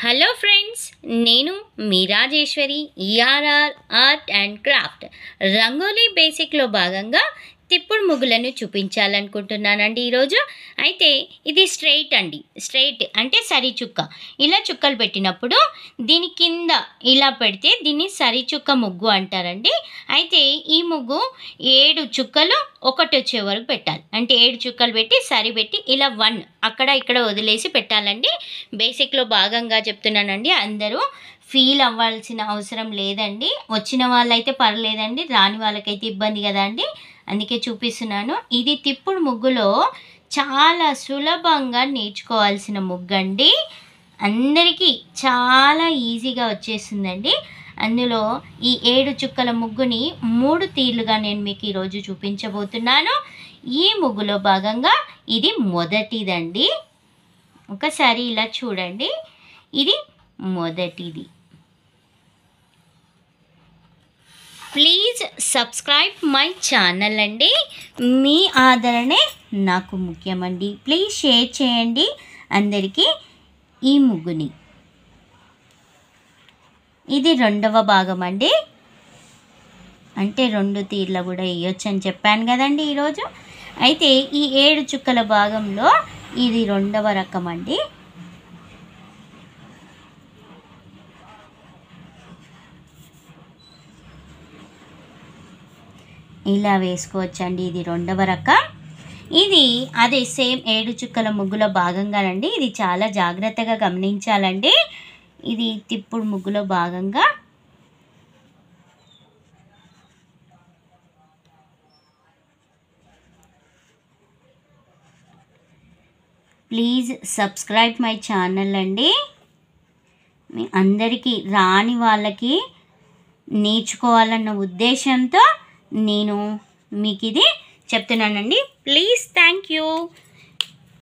Hello friends, నేను మీ Rajeshwari E R R art and craft rangoli బేసిక్లో భాగంగా తిప్పుడు ముగ్గులను చూపించాలనుకుంటున్నానండి ఈరోజు. అయితే ఇది స్ట్రైట్ అండి. స్ట్రైట్ అంటే సరి చుక్క. ఇలా చుక్కలు పెట్టినప్పుడు దీని కింద ఇలా పెడితే దీన్ని సరి చుక్క ముగ్గు అంటారండి. అయితే ఈ ముగ్గు 7 చుక్కలు ఒకటి వచ్చే వరకు పెట్టాలి. అంటే 7 చుక్కలు పెట్టి సరి పెట్టి ఇలా 1 అక్కడ ఇక్కడ వదిలేసి పెట్టాలండి. బేసిక్లో భాగంగా చెప్తున్నానండి. అందరూ ఫీల్ అవ్వాల్సిన అవసరం లేదండి. వచ్చిన వాళ్ళైతే పర్లేదండి, రాని వాళ్ళకైతే ఇబ్బంది కదా అండి. అందుకే చూపిస్తున్నాను. ఇది తిప్పుడు ముగ్గులో చాలా సులభంగా నేర్చుకోవాల్సిన ముగ్గండి. అందరికీ చాలా ఈజీగా వచ్చేస్తుందండి. అందులో ఈ 7 చుక్కల ముగ్గుని 3 తీర్లుగా నేను మీకు ఈరోజు చూపించబోతున్నాను. ఈ ముగ్గులో భాగంగా ఇది మొదటిదండి. ఒకసారి ఇలా చూడండి. ఇది మొదటిది. ప్లీజ్ సబ్స్క్రైబ్ మై ఛానల్ అండి. మీ ఆదరణే నాకు ముఖ్యమండి. ప్లీజ్ షేర్ చేయండి అందరికీ ఈ ముగ్గుని. ఇది రెండవ భాగం అండి. అంటే 2 తీర్ల కూడా వేయొచ్చు అని చెప్పాను కదండి ఈరోజు. అయితే ఈ 7 చుక్కల భాగంలో ఇది రెండవ రకం అండి. ఇలా వేసుకోవచ్చండి. ఇది రెండవ రకం. ఇది అదే సేమ్ 7 చుక్కల ముగ్గులో భాగంగానండి. ఇది చాలా జాగ్రత్తగా గమనించాలండి. ఇది తిప్పుడు ముగ్గులో భాగంగా ప్లీజ్ సబ్స్క్రైబ్ మై ఛానల్ అండి. మీ అందరికీ రాని వాళ్ళకి నేర్చుకోవాలన్న ఉద్దేశంతో నేను మీకు ఇది చెప్తున్నానండి. Please thank you.